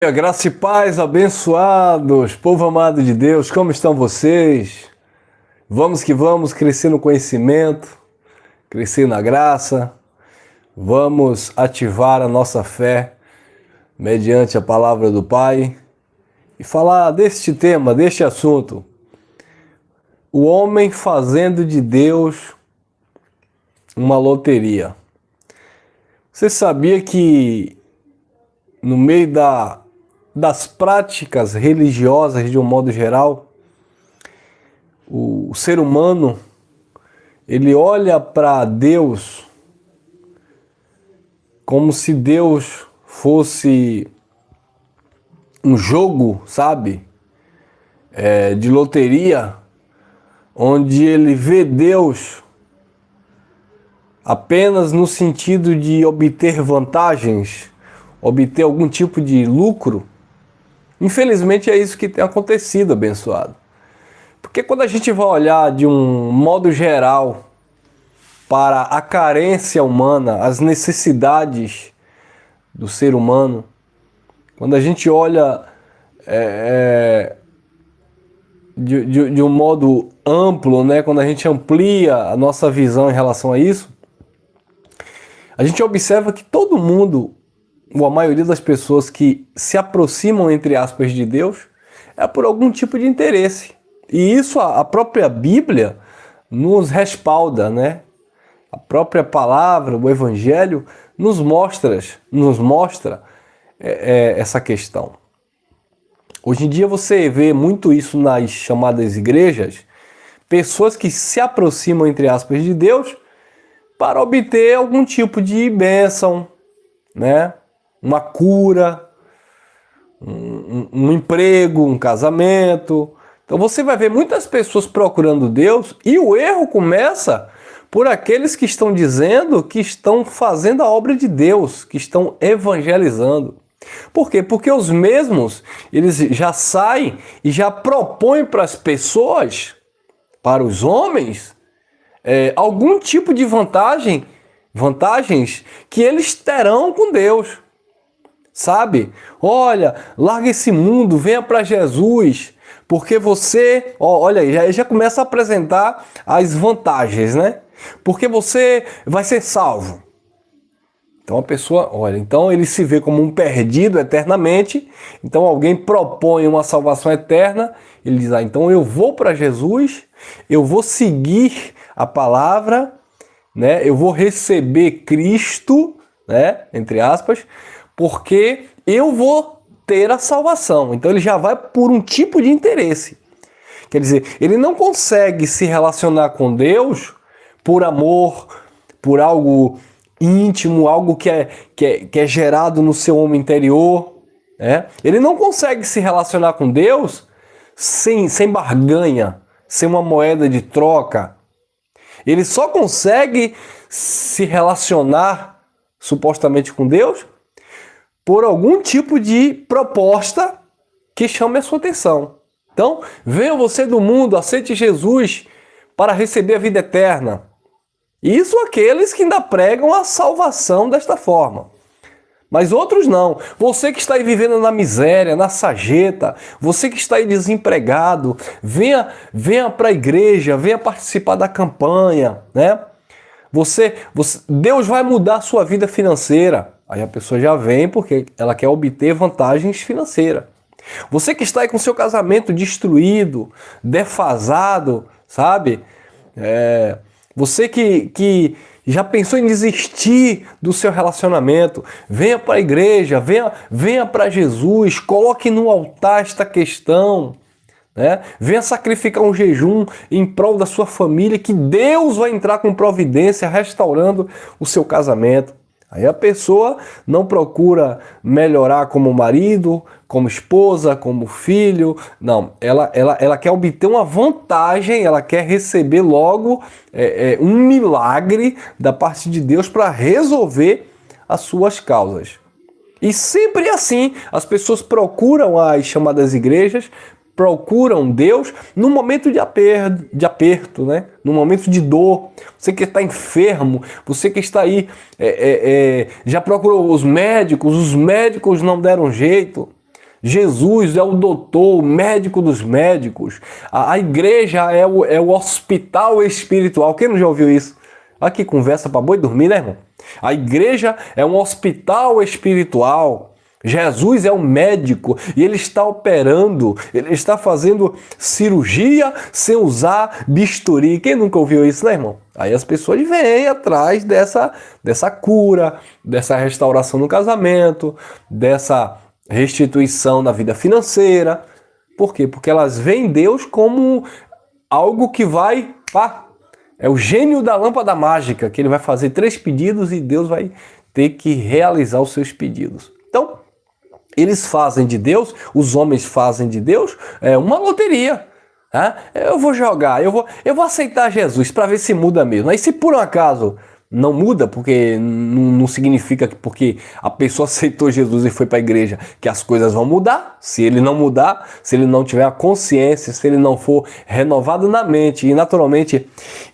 Graça e paz, abençoados, povo amado de Deus, como estão vocês? Vamos que vamos crescer no conhecimento, crescer na graça, vamos ativar a nossa fé mediante a palavra do Pai e falar deste tema, deste assunto. O homem fazendo de Deus uma loteria. Você sabia que no meio das práticas religiosas de um modo geral, o ser humano, ele olha para Deus como se Deus fosse um jogo, sabe? De loteria, onde ele vê Deus apenas no sentido de obter vantagens, obter algum tipo de lucro. Infelizmente é isso que tem acontecido, abençoado. Porque quando a gente vai olhar de um modo geral para a carência humana, as necessidades do ser humano, quando a gente olha de um modo amplo, né? Quando a gente amplia a nossa visão em relação a isso, a gente observa que todo mundo, ou a maioria das pessoas que se aproximam, entre aspas, de Deus, é por algum tipo de interesse. E isso a própria Bíblia nos respalda, né? A própria palavra, o Evangelho, nos mostra essa questão. Hoje em dia você vê muito isso nas chamadas igrejas, pessoas que se aproximam, entre aspas, de Deus para obter algum tipo de bênção, né? Uma cura, um emprego, um casamento. Então você vai ver muitas pessoas procurando Deus e o erro começa por aqueles que estão dizendo que estão fazendo a obra de Deus, que estão evangelizando. Por quê? Porque os mesmos, eles já saem e já propõem para as pessoas, para os homens, algum tipo de vantagens que eles terão com Deus. Sabe? Olha, larga esse mundo, venha para Jesus, porque você, olha aí, já começa a apresentar as vantagens, né? Porque você vai ser salvo. Então a pessoa, olha, então ele se vê como um perdido eternamente, então alguém propõe uma salvação eterna, ele diz, então eu vou para Jesus, eu vou seguir a palavra, né? Eu vou receber Cristo, né? Entre aspas, porque eu vou ter a salvação. Então ele já vai por um tipo de interesse. Quer dizer, ele não consegue se relacionar com Deus por amor, por algo íntimo, algo que é gerado no seu homem interior. Né? Ele não consegue se relacionar com Deus sem barganha, sem uma moeda de troca. Ele só consegue se relacionar supostamente com Deus por algum tipo de proposta que chame a sua atenção. Então, venha você do mundo, aceite Jesus para receber a vida eterna. Isso aqueles que ainda pregam a salvação desta forma. Mas outros não. Você que está aí vivendo na miséria, na sarjeta, você que está aí desempregado, venha para a igreja, venha participar da campanha, né? Deus vai mudar a sua vida financeira. Aí a pessoa já vem porque ela quer obter vantagens financeiras. Você que está aí com seu casamento destruído, defasado, sabe? Você que já pensou em desistir do seu relacionamento, venha para a igreja, venha para Jesus, coloque no altar esta questão. Né? Venha sacrificar um jejum em prol da sua família, que Deus vai entrar com providência restaurando o seu casamento. Aí a pessoa não procura melhorar como marido, como esposa, como filho. Não, ela quer obter uma vantagem, ela quer receber logo um milagre da parte de Deus para resolver as suas causas. E sempre assim, as pessoas procuram as chamadas igrejas, procuram Deus no momento de aperto, né? No momento de dor. Você que está enfermo, você que está aí, já procurou os médicos não deram jeito. Jesus é o doutor, o médico dos médicos. A igreja é o hospital espiritual. Quem não já ouviu isso? Olha que conversa para boi dormir, né, irmão? A igreja é um hospital espiritual. Jesus é o médico e ele está operando, ele está fazendo cirurgia sem usar bisturi. Quem nunca ouviu isso, né, irmão? Aí as pessoas vêm atrás dessa cura, dessa restauração no casamento, dessa restituição na vida financeira. Por quê? Porque elas veem Deus como algo que vai... é o gênio da lâmpada mágica, que ele vai fazer 3 pedidos e Deus vai ter que realizar os seus pedidos. Então, eles fazem de Deus, os homens fazem de Deus uma loteria. Tá? Eu vou jogar, eu vou aceitar Jesus para ver se muda mesmo. Aí se por um acaso não muda, porque não significa que porque a pessoa aceitou Jesus e foi para a igreja que as coisas vão mudar. Se ele não mudar, se ele não tiver a consciência, se ele não for renovado na mente e naturalmente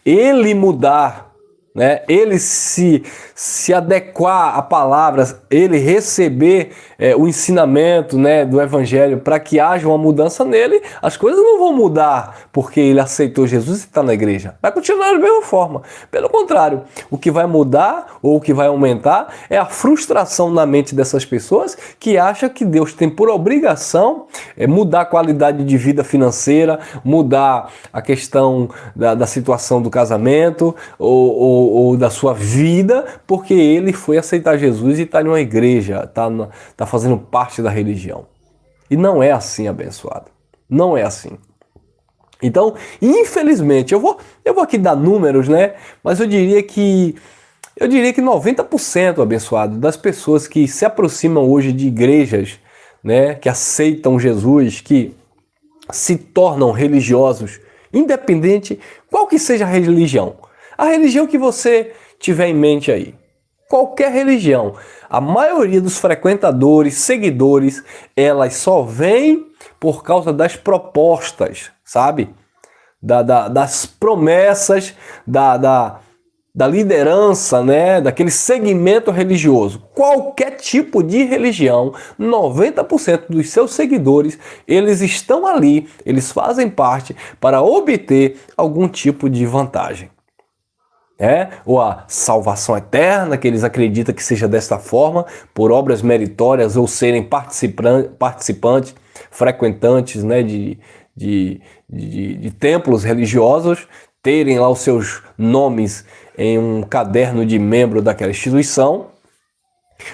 ele mudar, né, ele se adequar a palavras, ele receber o ensinamento, né, do evangelho para que haja uma mudança nele, as coisas não vão mudar porque ele aceitou Jesus e está na igreja. Vai continuar da mesma forma. Pelo contrário, o que vai mudar ou o que vai aumentar é a frustração na mente dessas pessoas que acham que Deus tem por obrigação mudar a qualidade de vida financeira, mudar a questão da situação do casamento ou da sua vida, porque ele foi aceitar Jesus e está em uma igreja, está fazendo parte da religião. E não é assim, abençoado. Não é assim. Então, infelizmente, eu vou aqui dar números, né? Mas eu diria que 90%, abençoado, das pessoas que se aproximam hoje de igrejas, né, que aceitam Jesus, que se tornam religiosos, independente qual que seja a religião. A religião que você tiver em mente aí. Qualquer religião. A maioria dos frequentadores, seguidores, elas só vêm por causa das propostas, sabe? Das promessas, da liderança, né? Daquele segmento religioso. Qualquer tipo de religião, 90% dos seus seguidores, eles estão ali, eles fazem parte para obter algum tipo de vantagem. Ou a salvação eterna, que eles acreditam que seja desta forma, por obras meritórias ou serem participantes, frequentantes, né, de templos religiosos, terem lá os seus nomes em um caderno de membro daquela instituição,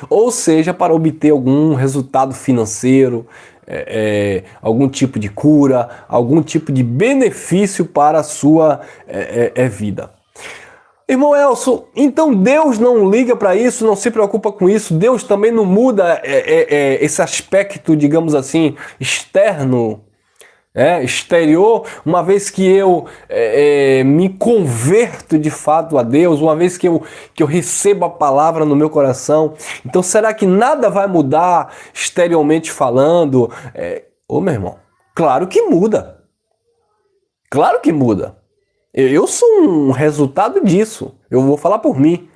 ou seja, para obter algum resultado financeiro, algum tipo de cura, algum tipo de benefício para a sua vida. Irmão Elson, então Deus não liga para isso, não se preocupa com isso, Deus também não muda esse aspecto, digamos assim, externo, exterior, uma vez que eu me converto de fato a Deus, uma vez que eu recebo a palavra no meu coração, então será que nada vai mudar exteriormente falando? Meu irmão, claro que muda. Claro que muda. Eu sou um resultado disso. Eu vou falar por mim.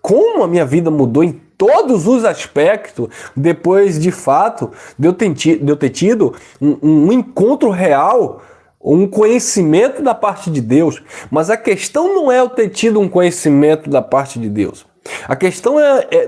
Como a minha vida mudou em todos os aspectos depois, de fato, de eu ter tido um encontro real, um conhecimento da parte de Deus. Mas a questão não é eu ter tido um conhecimento da parte de Deus. A questão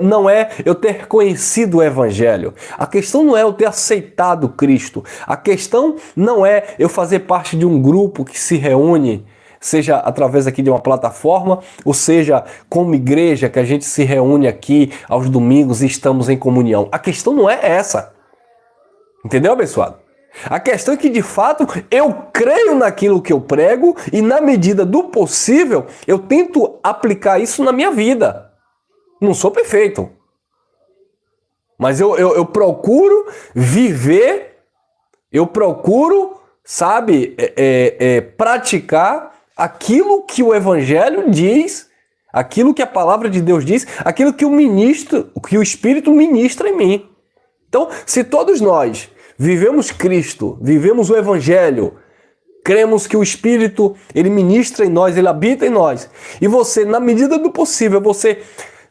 não é eu ter conhecido o Evangelho. A questão não é eu ter aceitado Cristo. A questão não é eu fazer parte de um grupo que se reúne, seja através aqui de uma plataforma, ou seja, como igreja, que a gente se reúne aqui aos domingos e estamos em comunhão. A questão não é essa. Entendeu, abençoado? A questão é que, de fato, eu creio naquilo que eu prego e, na medida do possível, eu tento aplicar isso na minha vida. Não sou perfeito. Mas eu procuro viver, eu procuro, sabe, praticar aquilo que o Evangelho diz, aquilo que a palavra de Deus diz, aquilo que o Espírito ministra em mim. Então, se todos nós vivemos Cristo, vivemos o Evangelho, cremos que o Espírito, ele ministra em nós, ele habita em nós, e você, na medida do possível, você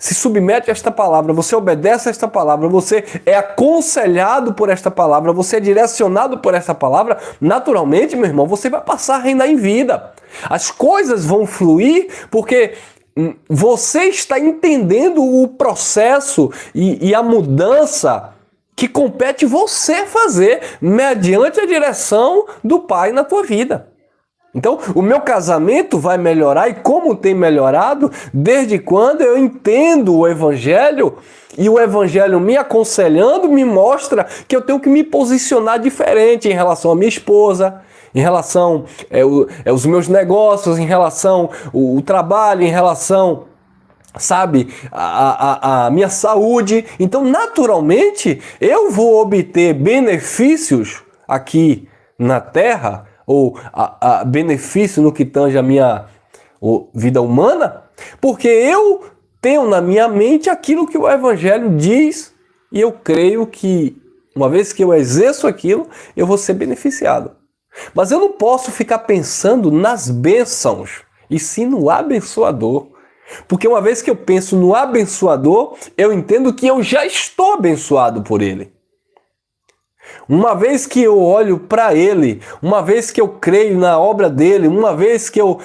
se submete a esta palavra, você obedece a esta palavra, você é aconselhado por esta palavra, você é direcionado por esta palavra, naturalmente, meu irmão, você vai passar a reinar em vida. As coisas vão fluir porque você está entendendo o processo e a mudança que compete você fazer mediante a direção do Pai na tua vida. Então, o meu casamento vai melhorar, e como tem melhorado, desde quando eu entendo o Evangelho, e o Evangelho me aconselhando me mostra que eu tenho que me posicionar diferente em relação à minha esposa, em relação aos meus negócios, em relação ao trabalho, em relação, sabe, a minha saúde. Então, naturalmente, eu vou obter benefícios aqui na Terra, ou benefício no que tange a minha vida humana, porque eu tenho na minha mente aquilo que o Evangelho diz, e eu creio que, uma vez que eu exerço aquilo, eu vou ser beneficiado. Mas eu não posso ficar pensando nas bênçãos, e sim no abençoador. Porque uma vez que eu penso no abençoador, eu entendo que eu já estou abençoado por ele. Uma vez que eu olho para ele, uma vez que eu creio na obra dele, uma vez que eu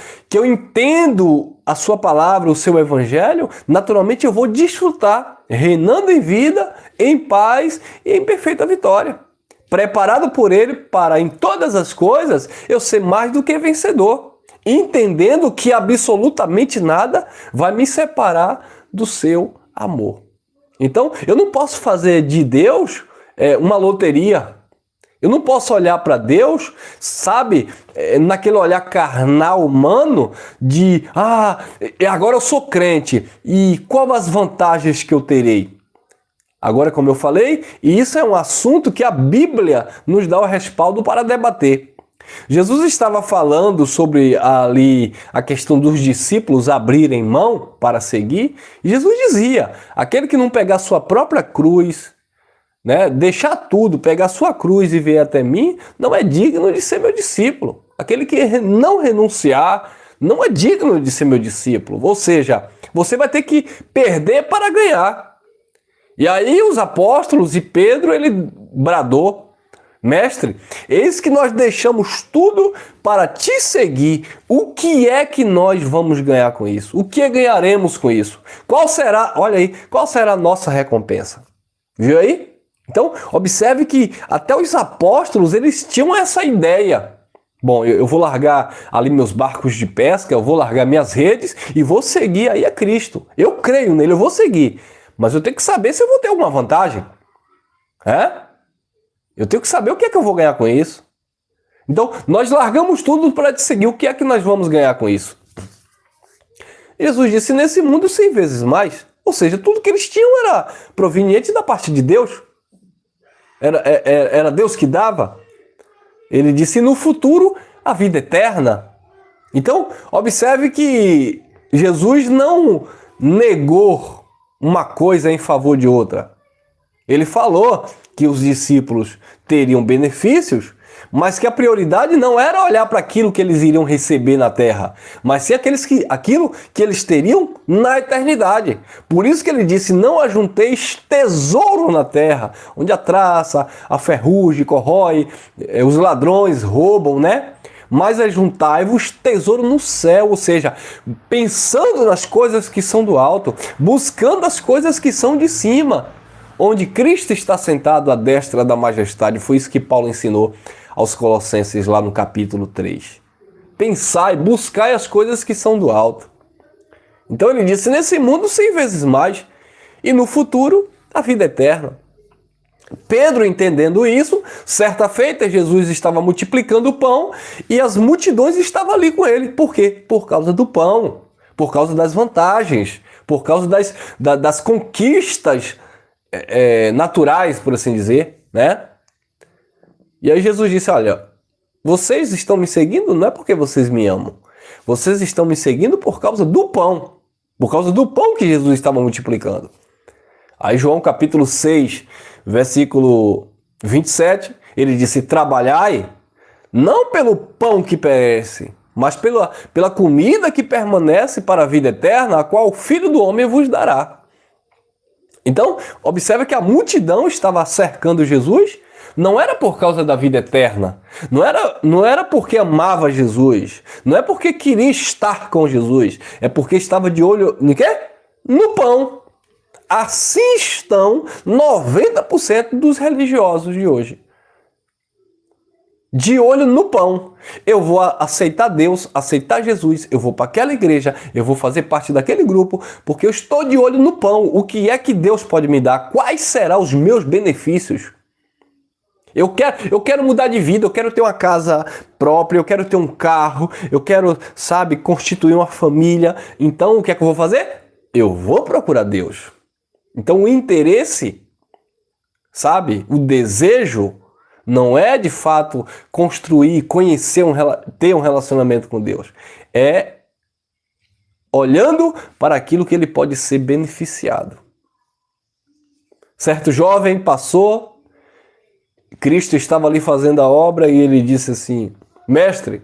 entendo a sua palavra, o seu evangelho, naturalmente eu vou desfrutar, reinando em vida, em paz e em perfeita vitória. Preparado por ele para, em todas as coisas, eu ser mais do que vencedor, entendendo que absolutamente nada vai me separar do seu amor. Então, eu não posso fazer de Deus uma loteria. Eu não posso olhar para Deus, sabe, naquele olhar carnal humano de, agora eu sou crente, e quais as vantagens que eu terei? Agora, como eu falei, e isso é um assunto que a Bíblia nos dá o respaldo para debater. Jesus estava falando sobre ali a questão dos discípulos abrirem mão para seguir, e Jesus dizia, aquele que não pegar sua própria cruz, deixar tudo, pegar sua cruz e vir até mim, não é digno de ser meu discípulo. Aquele que não renunciar, não é digno de ser meu discípulo. Ou seja, você vai ter que perder para ganhar. E aí os apóstolos e Pedro, ele bradou, mestre, eis que nós deixamos tudo para te seguir. O que é que nós vamos ganhar com isso? O que ganharemos com isso? Qual será, olha aí, qual será a nossa recompensa? Viu aí? Então, observe que até os apóstolos, eles tinham essa ideia. Bom, eu vou largar ali meus barcos de pesca, eu vou largar minhas redes e vou seguir aí a Cristo. Eu creio nele, eu vou seguir. Mas eu tenho que saber se eu vou ter alguma vantagem. Eu tenho que saber o que é que eu vou ganhar com isso. Então, nós largamos tudo para te seguir. O que é que nós vamos ganhar com isso? Jesus disse, nesse mundo 100 vezes mais. Ou seja, tudo que eles tinham era proveniente da parte de Deus. Era Deus que dava. Ele disse, no futuro, a vida eterna. Então, observe que Jesus não negou uma coisa em favor de outra. Ele falou que os discípulos teriam benefícios, mas que a prioridade não era olhar para aquilo que eles iriam receber na terra, mas sim aquilo que eles teriam na eternidade. Por isso que ele disse, não ajunteis tesouro na terra, onde a traça, a ferrugem corrói, os ladrões roubam, Mas ajuntai-vos tesouro no céu, ou seja, pensando nas coisas que são do alto, buscando as coisas que são de cima, onde Cristo está sentado à destra da majestade. Foi isso que Paulo ensinou aos Colossenses lá no capítulo 3. Pensai, buscai as coisas que são do alto. Então ele disse, nesse mundo 100 vezes mais, e no futuro a vida eterna. Pedro, entendendo isso, certa feita Jesus estava multiplicando o pão e as multidões estavam ali com ele. Por quê? Por causa do pão, por causa das vantagens, por causa das conquistas naturais, por assim dizer, E aí Jesus disse, olha, vocês estão me seguindo não é porque vocês me amam, vocês estão me seguindo por causa do pão que Jesus estava multiplicando. Aí João capítulo 6, versículo 27, ele disse, trabalhai não pelo pão que perece, mas pela comida que permanece para a vida eterna, a qual o Filho do Homem vos dará. Então, observa que a multidão estava cercando Jesus, não era por causa da vida eterna, não era porque amava Jesus, não é porque queria estar com Jesus, é porque estava de olho no quê? No pão. Assim estão 90% dos religiosos de hoje. De olho no pão. Eu vou aceitar Deus, aceitar Jesus, eu vou para aquela igreja, eu vou fazer parte daquele grupo, porque eu estou de olho no pão. O que é que Deus pode me dar? Quais serão os meus benefícios? Eu quero mudar de vida, eu quero ter uma casa própria, eu quero ter um carro, eu quero, sabe, constituir uma família. Então, o que é que eu vou fazer? Eu vou procurar Deus. Então, o interesse, sabe, o desejo, não é de fato construir, conhecer, ter um relacionamento com Deus. É olhando para aquilo que ele pode ser beneficiado. Certo jovem passou, Cristo estava ali fazendo a obra e ele disse assim: Mestre,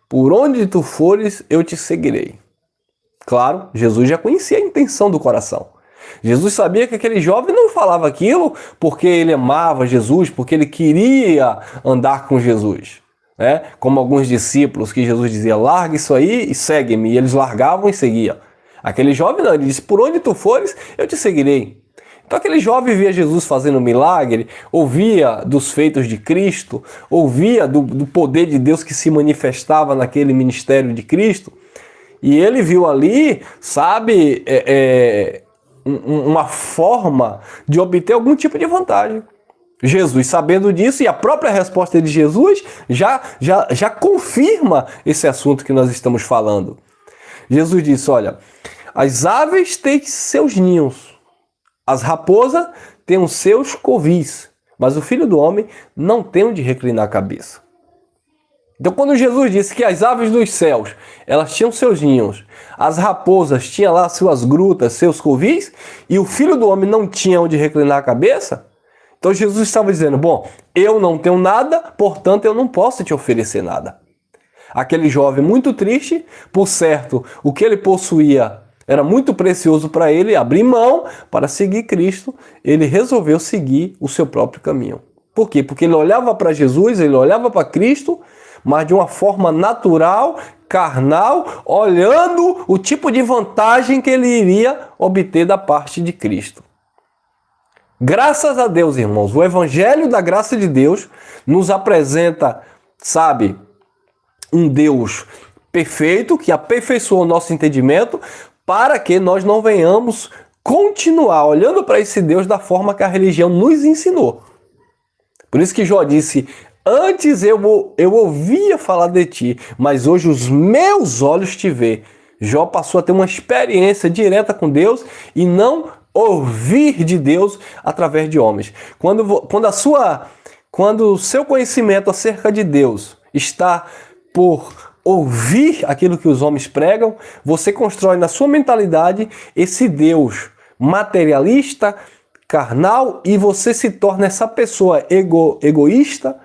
por onde tu fores, eu te seguirei. Claro, Jesus já conhecia a intenção do coração. Jesus sabia que aquele jovem não falava aquilo porque ele amava Jesus, porque ele queria andar com Jesus. Né? Como alguns discípulos que Jesus dizia, larga isso aí e segue-me. E eles largavam e seguiam. Aquele jovem não, ele disse, por onde tu fores, eu te seguirei. Então aquele jovem via Jesus fazendo milagre, ouvia dos feitos de Cristo, ouvia do poder de Deus que se manifestava naquele ministério de Cristo. E ele viu ali, sabe, uma forma de obter algum tipo de vantagem. Jesus, sabendo disso, e a própria resposta de Jesus já confirma esse assunto que nós estamos falando. Jesus disse, olha, as aves têm seus ninhos, as raposas têm os seus covis, mas o Filho do Homem não tem onde reclinar a cabeça. Então, quando Jesus disse que as aves dos céus, elas tinham seus ninhos, as raposas tinham lá suas grutas, seus covis, e o Filho do Homem não tinha onde reclinar a cabeça, então Jesus estava dizendo, bom, eu não tenho nada, portanto eu não posso te oferecer nada. Aquele jovem muito triste, por certo, o que ele possuía era muito precioso para ele, abrir mão para seguir Cristo, ele resolveu seguir o seu próprio caminho. Por quê? Porque ele olhava para Jesus, ele olhava para Cristo, mas de uma forma natural, carnal, olhando o tipo de vantagem que ele iria obter da parte de Cristo. Graças a Deus, irmãos, o Evangelho da graça de Deus nos apresenta, sabe, um Deus perfeito, que aperfeiçoou o nosso entendimento, para que nós não venhamos continuar olhando para esse Deus da forma que a religião nos ensinou. Por isso que Jó disse, antes eu ouvia falar de ti, mas hoje os meus olhos te vê. Jó passou a ter uma experiência direta com Deus e não ouvir de Deus através de homens. Quando o seu conhecimento acerca de Deus está por ouvir aquilo que os homens pregam, você constrói na sua mentalidade esse Deus materialista, carnal, e você se torna essa pessoa egoísta,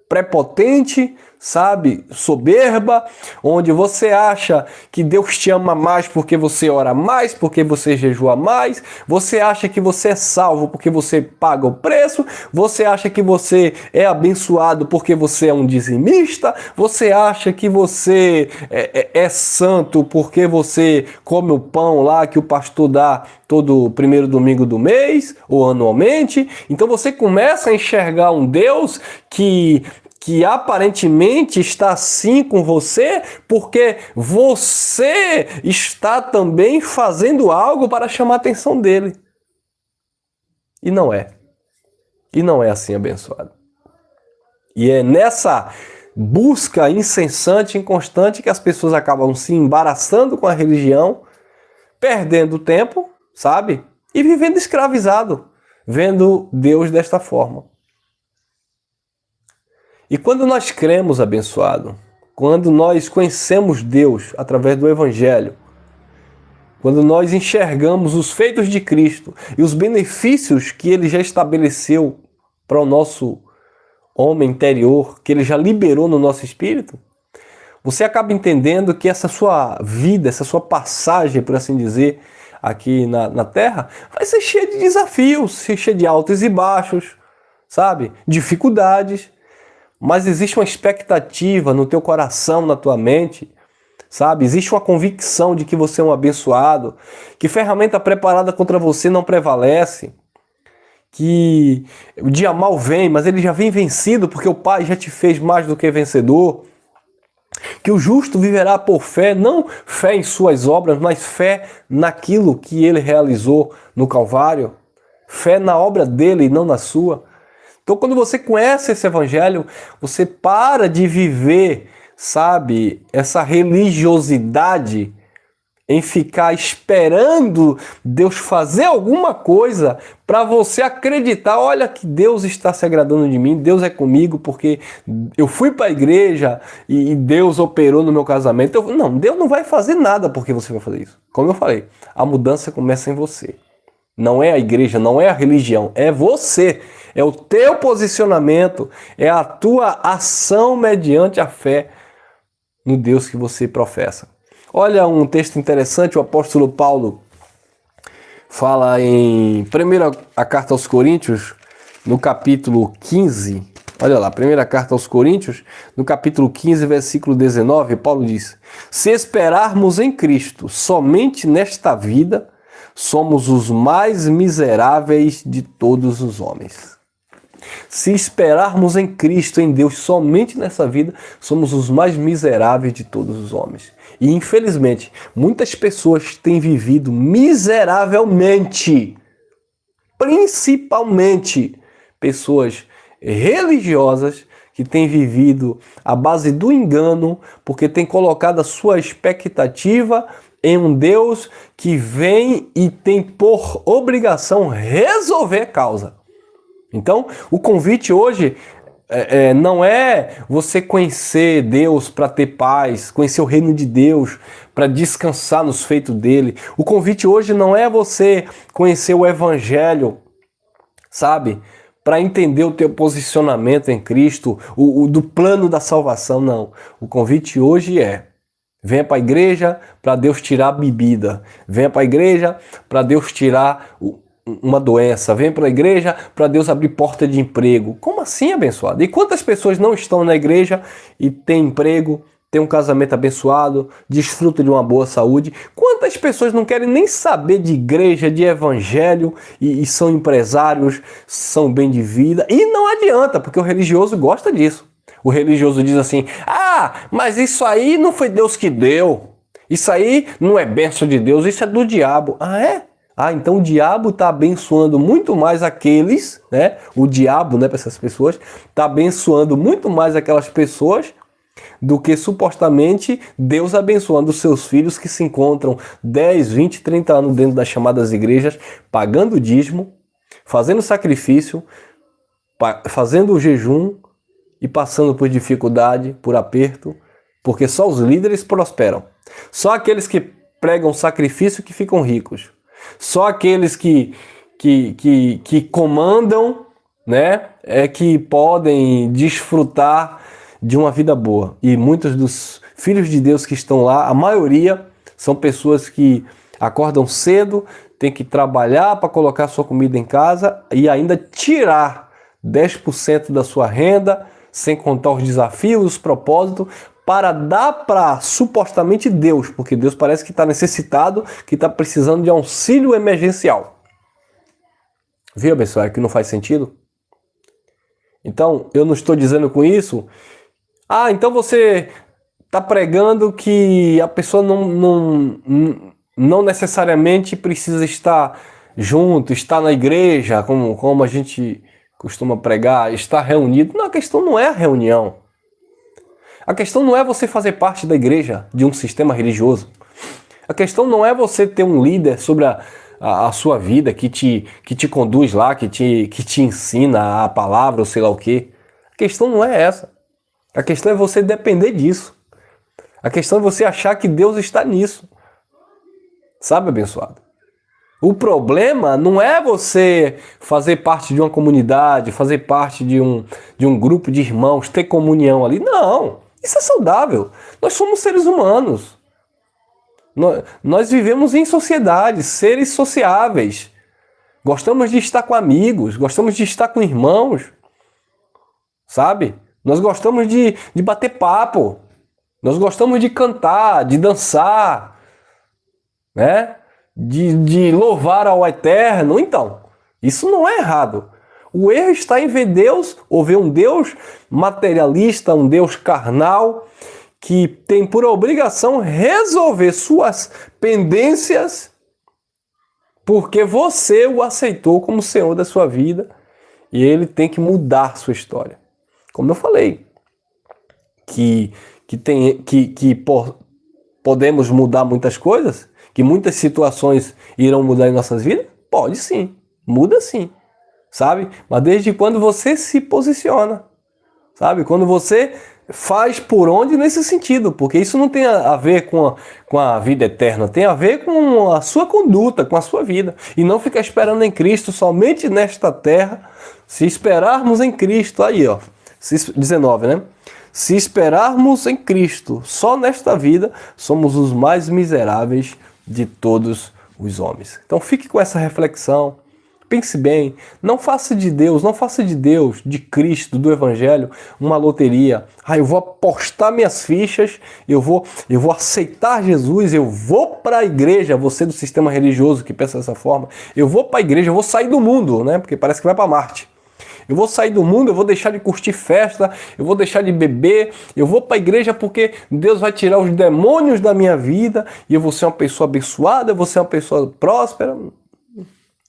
prepotente, sabe, soberba, onde você acha que Deus te ama mais porque você ora mais, porque você jejua mais, você acha que você é salvo porque você paga o preço, você acha que você é abençoado porque você é um dizimista, você acha que você é santo porque você come o pão lá que o pastor dá todo primeiro domingo do mês ou anualmente. Então você começa a enxergar um Deus que aparentemente está assim com você, porque você está também fazendo algo para chamar a atenção dele. E não é. E não é assim, abençoado. E é nessa busca incessante e inconstante que as pessoas acabam se embaraçando com a religião, perdendo tempo, sabe? E vivendo escravizado, vendo Deus desta forma. E quando nós cremos, abençoado, quando nós conhecemos Deus através do Evangelho, quando nós enxergamos os feitos de Cristo e os benefícios que Ele já estabeleceu para o nosso homem interior, que Ele já liberou no nosso espírito, você acaba entendendo que essa sua vida, essa sua passagem, por assim dizer, aqui na Terra, vai ser cheia de desafios, cheia de altos e baixos, sabe? Dificuldades. Mas existe uma expectativa no teu coração, na tua mente, sabe? Existe uma convicção de que você é um abençoado, que ferramenta preparada contra você não prevalece, que o dia mal vem, mas ele já vem vencido porque o Pai já te fez mais do que vencedor, que o justo viverá por fé, não fé em suas obras, mas fé naquilo que ele realizou no Calvário, fé na obra dele e não na sua. Então, quando você conhece esse evangelho, você para de viver, sabe, essa religiosidade em ficar esperando Deus fazer alguma coisa para você acreditar, olha que Deus está se agradando de mim, Deus é comigo porque eu fui para a igreja e Deus operou no meu casamento. Não, Deus não vai fazer nada porque você vai fazer isso. Como eu falei, a mudança começa em você. Não é a igreja, não é a religião, é você. É o teu posicionamento, é a tua ação mediante a fé no Deus que você professa. Olha um texto interessante, o apóstolo Paulo fala em a carta aos Coríntios, no capítulo 15. Olha lá, primeira carta aos Coríntios, no capítulo 15, versículo 19, Paulo diz: se esperarmos em Cristo somente nesta vida, somos os mais miseráveis de todos os homens. Se esperarmos em Cristo, em Deus, somente nessa vida, somos os mais miseráveis de todos os homens. E infelizmente, muitas pessoas têm vivido miseravelmente, principalmente pessoas religiosas que têm vivido à base do engano, porque têm colocado a sua expectativa em um Deus que vem e tem por obrigação resolver a causa. Então, o convite hoje não é você conhecer Deus para ter paz, conhecer o reino de Deus para descansar nos feitos dele. O convite hoje não é você conhecer o evangelho, sabe? Para entender o teu posicionamento em Cristo, do plano da salvação, não. O convite hoje venha para a igreja para Deus tirar a bebida. Venha para a igreja para Deus tirar uma doença. Venha para a igreja para Deus abrir porta de emprego. Como assim, abençoado? E quantas pessoas não estão na igreja e têm emprego, têm um casamento abençoado, desfrutam de uma boa saúde? Quantas pessoas não querem nem saber de igreja, de evangelho e são empresários, são bem de vida? E não adianta, porque o religioso gosta disso. O religioso diz assim: mas isso aí não foi Deus que deu. Isso aí não é bênção de Deus, isso é do diabo. É? Então o diabo está abençoando muito mais aqueles, né? O diabo, né, para essas pessoas, está abençoando muito mais aquelas pessoas do que supostamente Deus abençoando os seus filhos que se encontram 10, 20, 30 anos dentro das chamadas igrejas, pagando dízimo, fazendo sacrifício, fazendo o jejum, e passando por dificuldade, por aperto, porque só os líderes prosperam. Só aqueles que pregam sacrifício que ficam ricos. Só aqueles que comandam, né, que podem desfrutar de uma vida boa. E muitos dos filhos de Deus que estão lá, a maioria são pessoas que acordam cedo, têm que trabalhar para colocar sua comida em casa e ainda tirar 10% da sua renda, sem contar os desafios, os propósitos, para dar para supostamente Deus, porque Deus parece que está necessitado, que está precisando de auxílio emergencial. Viu, pessoal, que não faz sentido? Então, eu não estou dizendo com isso, então você está pregando que a pessoa não necessariamente precisa estar junto, estar na igreja, como a gente costuma pregar, estar reunido. Não, a questão não é a reunião. A questão não é você fazer parte da igreja, de um sistema religioso. A questão não é você ter um líder sobre a sua vida que te conduz lá, que te ensina a palavra ou sei lá o quê. A questão não é essa. A questão é você depender disso. A questão é você achar que Deus está nisso. Sabe, abençoado? O problema não é você fazer parte de uma comunidade, fazer parte de um grupo de irmãos, ter comunhão ali. Não, isso é saudável. Nós somos seres humanos. Nós vivemos em sociedade, seres sociáveis. Gostamos de estar com amigos, gostamos de estar com irmãos, sabe? Nós gostamos de bater papo, nós gostamos de cantar, de dançar, né? De louvar ao Eterno. Então, isso não é errado. O erro está em ver Deus, ou ver um Deus materialista, um Deus carnal, que tem por obrigação resolver suas pendências porque você o aceitou como Senhor da sua vida e ele tem que mudar sua história. Como eu falei, podemos mudar muitas coisas, que muitas situações irão mudar em nossas vidas? Pode sim, muda sim, sabe? Mas desde quando você se posiciona, sabe? Quando você faz por onde nesse sentido, porque isso não tem a ver com a vida eterna, tem a ver com a sua conduta, com a sua vida. E não ficar esperando em Cristo somente nesta terra. Se esperarmos em Cristo, aí ó, 19, né? Se esperarmos em Cristo só nesta vida, somos os mais miseráveis de todos os homens. Então fique com essa reflexão. Pense bem, não faça de Deus, de Cristo, do Evangelho, uma loteria. Eu vou apostar minhas fichas, eu vou aceitar Jesus, eu vou para a igreja, você do sistema religioso que pensa dessa forma, eu vou para a igreja, eu vou sair do mundo, né? Porque parece que vai para Marte. Eu vou sair do mundo, eu vou deixar de curtir festa, eu vou deixar de beber, eu vou para a igreja porque Deus vai tirar os demônios da minha vida e eu vou ser uma pessoa abençoada, eu vou ser uma pessoa próspera.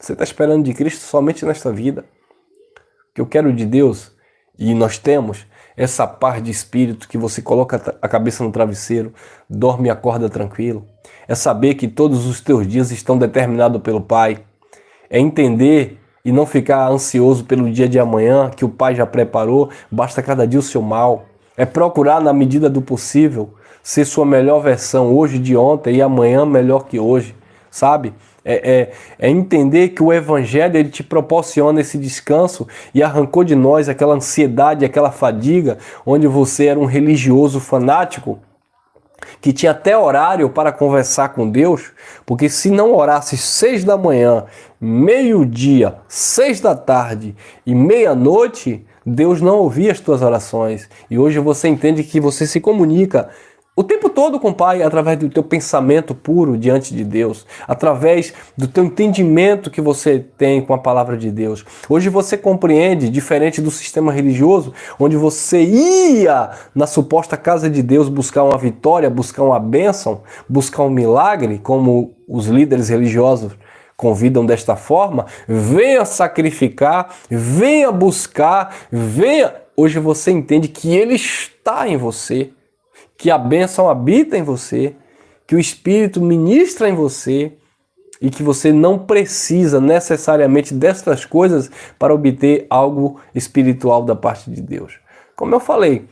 Você está esperando de Cristo somente nesta vida. O que eu quero de Deus, e nós temos, essa paz de espírito que você coloca a cabeça no travesseiro, dorme e acorda tranquilo. É saber que todos os teus dias estão determinados pelo Pai. É entender e não ficar ansioso pelo dia de amanhã, que o Pai já preparou, basta cada dia o seu mal. É procurar, na medida do possível, ser sua melhor versão hoje de ontem e amanhã melhor que hoje, sabe? É entender que o Evangelho ele te proporciona esse descanso e arrancou de nós aquela ansiedade, aquela fadiga, onde você era um religioso fanático que tinha até horário para conversar com Deus, porque se não orasse 6 da manhã, meio-dia, 6 da tarde e meia-noite, Deus não ouvia as tuas orações. E hoje você entende que você se comunica o tempo todo com o Pai, através do teu pensamento puro diante de Deus, através do teu entendimento que você tem com a palavra de Deus. Hoje você compreende, diferente do sistema religioso, onde você ia na suposta casa de Deus buscar uma vitória, buscar uma bênção, buscar um milagre, como os líderes religiosos convidam desta forma, venha sacrificar, venha buscar, venha. Hoje você entende que Ele está em você, que a bênção habita em você, que o Espírito ministra em você e que você não precisa necessariamente destas coisas para obter algo espiritual da parte de Deus. Como eu falei,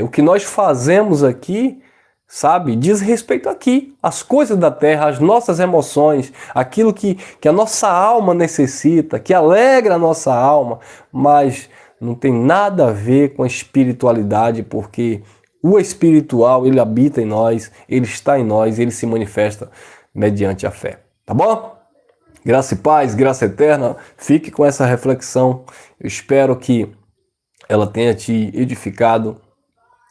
o que nós fazemos aqui, sabe, diz respeito aqui, às coisas da terra, às nossas emoções, aquilo que a nossa alma necessita, que alegra a nossa alma, mas não tem nada a ver com a espiritualidade, porque o espiritual, ele habita em nós, ele está em nós, ele se manifesta mediante a fé. Tá bom? Graça e paz, graça eterna. Fique com essa reflexão. Eu espero que ela tenha te edificado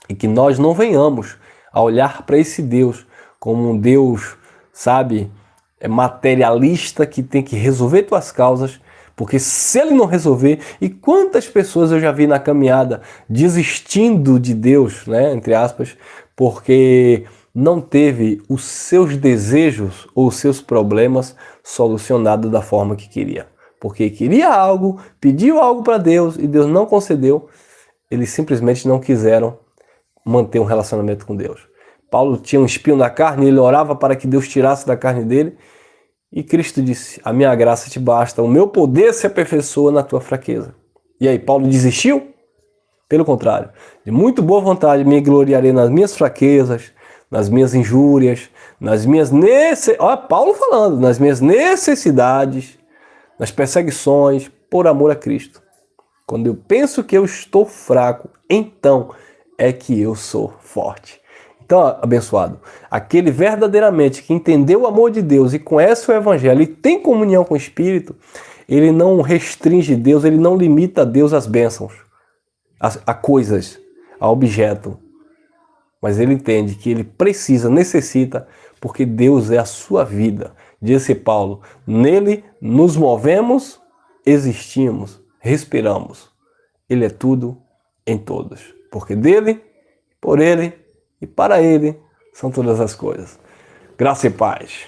e que nós não venhamos a olhar para esse Deus como um Deus, sabe, materialista que tem que resolver tuas causas. Porque se ele não resolver, e quantas pessoas eu já vi na caminhada desistindo de Deus, né, entre aspas, porque não teve os seus desejos ou os seus problemas solucionados da forma que queria. Porque queria algo, pediu algo para Deus e Deus não concedeu, eles simplesmente não quiseram manter um relacionamento com Deus. Paulo tinha um espinho na carne, ele orava para que Deus tirasse da carne dele, e Cristo disse, a minha graça te basta, o meu poder se aperfeiçoa na tua fraqueza. E aí, Paulo desistiu? Pelo contrário, de muito boa vontade me gloriarei nas minhas fraquezas, nas minhas injúrias, nas minhas Paulo falando, nas minhas necessidades, nas perseguições, por amor a Cristo. Quando eu penso que eu estou fraco, então é que eu sou forte. Então, abençoado, aquele verdadeiramente que entendeu o amor de Deus e conhece o Evangelho e tem comunhão com o Espírito, ele não restringe Deus, ele não limita a Deus às bênçãos, a coisas, a objeto. Mas ele entende que ele precisa, necessita, porque Deus é a sua vida. Disse Paulo, nele nos movemos, existimos, respiramos. Ele é tudo em todos. Porque dele, por ele e para ele são todas as coisas. Graça e paz.